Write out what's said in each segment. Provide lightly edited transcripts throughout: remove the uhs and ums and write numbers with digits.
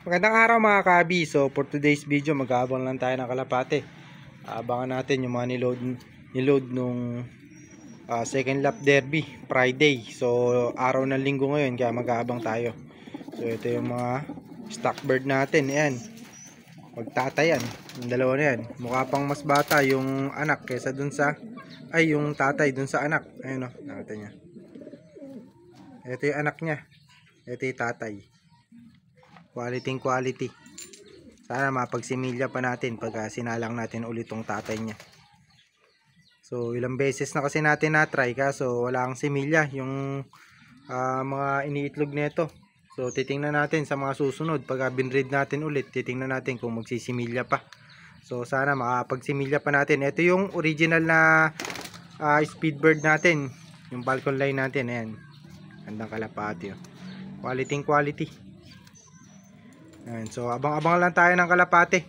Magandang araw mga kabi. So for today's video, mag-aabang lang tayo ng kalapate. Abangan natin yung mga niload nung second lap derby Friday. So araw ng linggo ngayon, kaya mag-aabang tayo. So ito yung mga stock bird natin. Ayan, magtatayan yung dalawa na yan. Mukha pang mas bata yung anak kaysa dun sa yung tatay dun sa anak. Ayun o, nakita niya. Ito yung anak niya, ito yung tatay. Quality. Sana mapagsimilya pa natin pag sinalang natin ulit tong tatay niya. So ilang beses na kasi natin na-try, kaso wala kang similya yung mga iniitlog nito. So titingnan natin sa mga susunod pag binreed natin ulit, titingnan natin kung magsisimilya pa. So sana makapagsimilya pa natin. Ito yung original na speedbird natin, yung Falcon line natin. Ayan, gandang kalapati. Quality. Ayan, so abang-abang lang tayo ng kalapate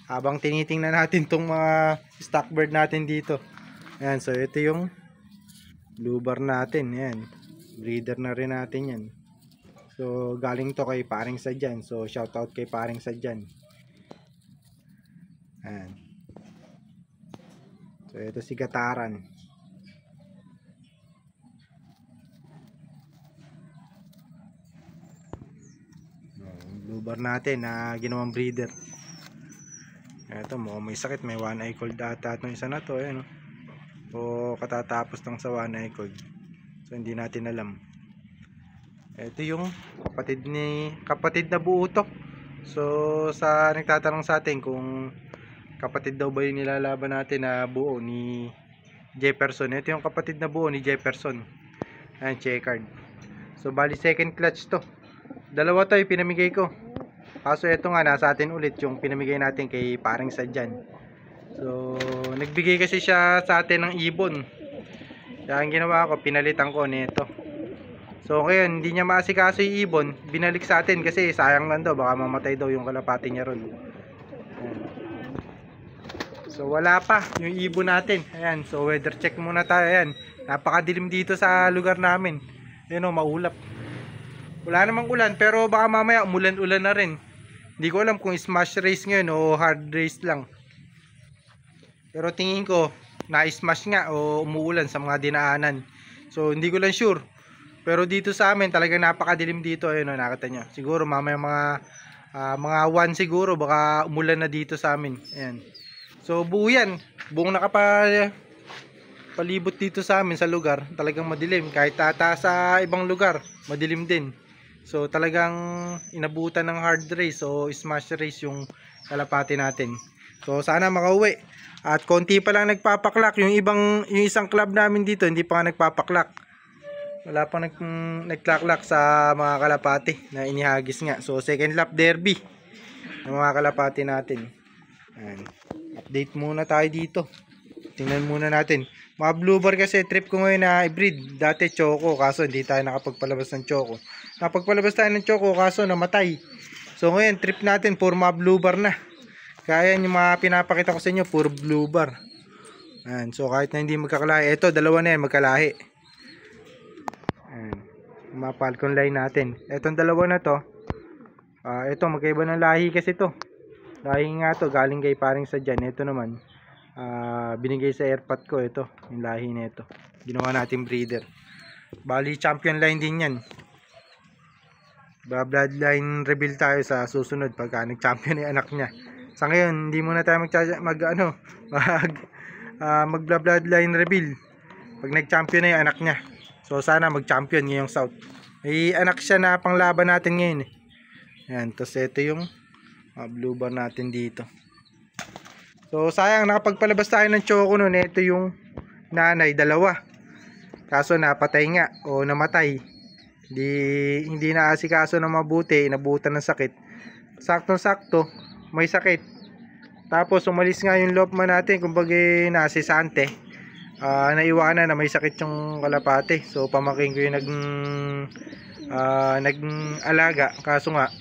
habang tinitingnan natin tong mga stock bird natin dito. Ayan, so ito yung blue bar natin. Ayan, breeder na rin natin yan. So galing to kay paring Sadyan. So shout out kay paring Sadyan. Ayan, so ito si Gataran. Blue bar natin na ginawang breeder. Ito mo may sakit, may one eye cold ata itong isa na to. Ayan, o katatapos lang sa one eye cold, so hindi natin alam. Ito yung kapatid na buo to. So sa nagtatanong sa atin kung kapatid daw ba yung nilalaban natin na buo ni Jefferson, ito yung kapatid na buo ni Jefferson. Ayan, checkered. So bali second clutch to. Dalawa to yung pinamigay ko, kaso ito nga nasa atin ulit yung pinamigay natin kay paring Sadyan. So nagbigay kasi siya sa atin ng ibon, kaya ang ginawa ko, pinalitan ko nito. So ngayon hindi niya maasikaso yung ibon, binalik sa atin kasi sayang lang daw, baka mamatay daw yung kalapati niya ron. So wala pa yung ibon natin. Ayan, so weather check muna tayo. Ayan, napakadilim dito sa lugar namin. Ayan o, maulap. Wala namang ulan, pero baka mamaya umulan-ulan na rin. Hindi ko alam kung smash race ngayon o hard race lang. Pero tingin ko na-smash nga o umuulan sa mga dinaanan. So hindi ko lang sure. Pero dito sa amin talagang napakadilim dito. Ayun o, nakita nyo. Siguro mamaya mga 1 siguro baka umulan na dito sa amin. Ayan. So buo yan. Buong palibot dito sa amin sa lugar. Talagang madilim. Kahit ata sa ibang lugar madilim din. So talagang inabutan ng hard race o smash race yung kalapati natin. So sana makauwi. At konti pa lang nagpapaklak. Yung isang club namin dito hindi pa nga nagpapaklak. Wala pang nagklaklak sa mga kalapati na inihagis nga. So second lap derby ng mga kalapati natin. Ayan. Update muna tayo dito. Tingnan muna natin. Mga blue bar kasi trip ko ngayon na i-breed. Dati choco, kaso hindi tayo nakapagpalabas ng choco. Nakapagpalabas tayo ng choco, kaso namatay. So ngayon trip natin puro mga blue bar na. Kaya yung mga pinapakita ko sa inyo puro blue bar. Ayan, so kahit na hindi magkakalahi, ito dalawa na yan magkalahi. Ayan, mga Falcon line natin. Etong dalawa na to, ito magkaiba ng lahi kasi to. Lahi nga to, galing kay paring Sadyan. Ito naman binigay sa airpot ko. Ito yung lahi nito, ginawa natin breeder. Bali champion line din yan. Bloodline reveal tayo sa susunod pagka nag-champion yung anak niya. Sa ngayon hindi muna tayo mag bloodline reveal pag nag-champion na yung anak niya. So sana mag-champion ngayong South. May anak siya na panglaban natin ngayon eh. Ayan, tapos ito yung blue bar natin dito. So sayang, nakapagpalabas tayo ng choco nun. Ito yung nanay, dalawa. Kaso napatay nga o namatay. Hindi naasikaso na mabuti, inabutan ng sakit. Sakto-sakto, may sakit. Tapos umalis nga yung lopman natin, kumbaga nasisante. Naiwanan na may sakit yung kalapate. So pamangkin ko yung nag-alaga. Kaso nga,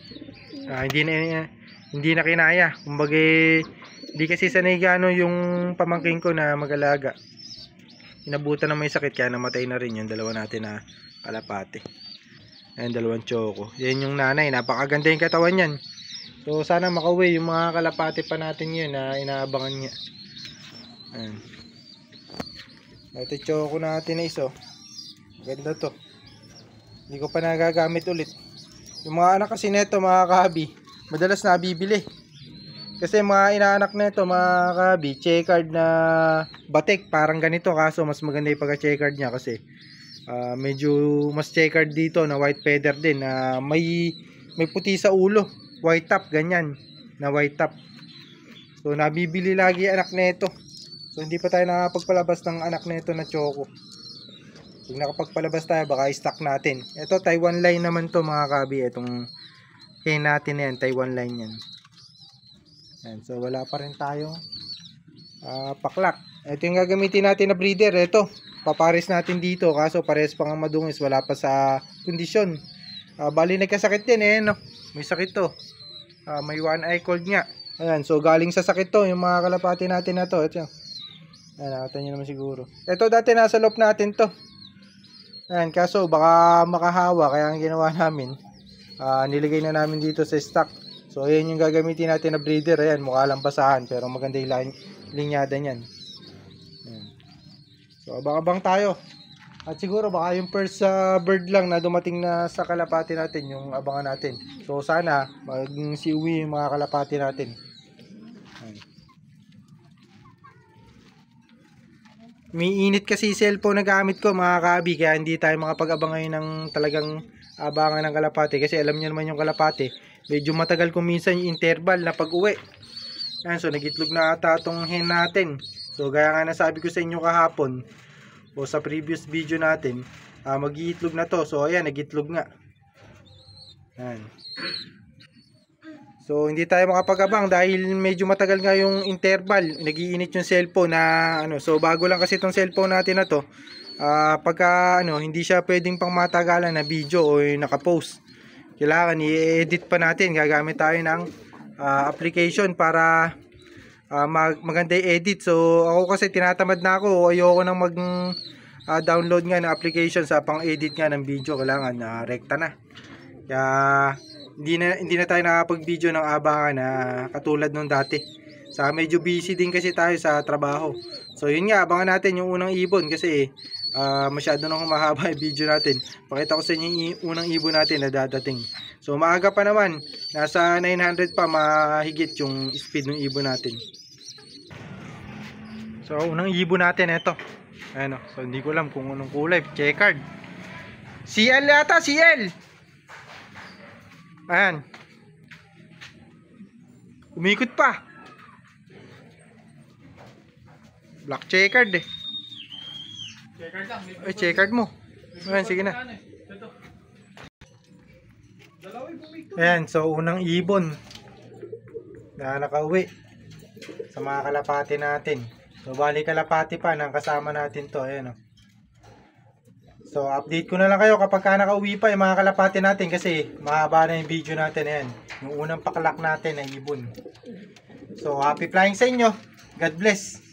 hindi na kinaya. Kumbaga hindi kasi sanay gano yung pamangkin ko na mag-alaga. Inabutan na may sakit kaya namatay na rin yung dalawa natin na kalapate. Ayan, dalawang choco. Yan yung nanay, napakaganda yung katawan yan. So sana makauwi yung mga kalapati pa natin yun na inaabangan niya. Ayan. Ito choco natin na iso. Ganda to. Hindi ko pa nagagamit ulit. Yung mga anak kasi neto mga kahabi, madalas nabibili. Kasi mga inaanak nito mga kahabi, checkered na batik, parang ganito, kaso mas maganda yung pagka-checkered niya kasi medyo mas checkered dito na white feather din na may puti sa ulo, white top, ganyan na white top. So nabibili lagi anak nito. So hindi pa tayo nakapagpalabas ng anak nito na choco. Kung nakapagpalabas tayo baka i-stock natin. Ito Taiwan line naman to mga kabi. Itong hen natin na yan, Taiwan line yan. Yan. So wala pa rin tayong paklak. Ito yung gagamitin natin na breeder. Ito papares natin dito, kaso pares pang madungis, wala pa sa kondisyon. Bali nagkasakit din eh, no? May sakit to. May one eye cold nga. Ayan, so galing sa sakit to yung mga kalapati natin na to. Ito. Ayan, nakita nyo naman siguro. Ito dati nasa loop natin to. Ayan, kaso baka makahawa, kaya ang ginawa namin, niligay na namin dito sa stock. So ayan yung gagamitin natin na breeder. Ayan, mukha lang basahan pero maganda yung linyada nyan. Ayan. So abang-abang tayo. At siguro baka yung first bird lang na dumating na sa kalapati natin yung abangan natin. So sana maging siuwi yung mga kalapati natin. Ayan. May init kasi cellphone na gamit ko mga kabi, kaya hindi tayo makapag-abang ngayon ng talagang abangan ng kalapati. Kasi alam niyo naman yung kalapati, medyo matagal kung minsan yung interval na pag-uwi. Yan, so nagitlog na ata itong hen natin. So gaya nga nasabi ko sa inyo kahapon o sa previous video natin, mag-iitlog na to. So ayan, nagitlog nga. Yan. So hindi tayo makapag-abang dahil medyo matagal nga yung interval, nagiinit yung cellphone na ano. So bago lang kasi itong cellphone natin na to, pagka hindi siya pwedeng pang matagalan na video o naka-post, kailangan i-edit pa natin. Gagamit tayo ng application para maganda i-edit. So ako kasi tinatamad na ako, ayoko nang mag download nga ng application sa pang-edit nga ng video. Kailangan rekta na. Kaya hindi na tayo nakapag-video ng abangan na katulad nung dati. Medyo busy din kasi tayo sa trabaho. So yun nga, abangan natin yung unang ibon kasi masyado nang humahaba yung video natin. Pakita ko sa inyo yung unang ibon natin na dadating. So maaga pa naman, nasa 900 pa mahigit yung speed ng ibon natin. So unang ibon natin ito. Ayan, so hindi ko alam kung anong kulay, checkered. CL yata, CL. Ayan. Umikot pa. Black checkered eh. Checkered lang. Ay, checkered mo. Ayan, sige na. Ayan, so unang ibon na nakauwi sa mga kalapati natin. So bali kalapati pa nang kasama natin to. Ayan o. So update ko na lang kayo kapag nakauwi pa yung mga kalapati natin kasi mahaba na yung video natin. Ayan, yung unang paklak natin na ibon. So happy flying sa inyo. God bless.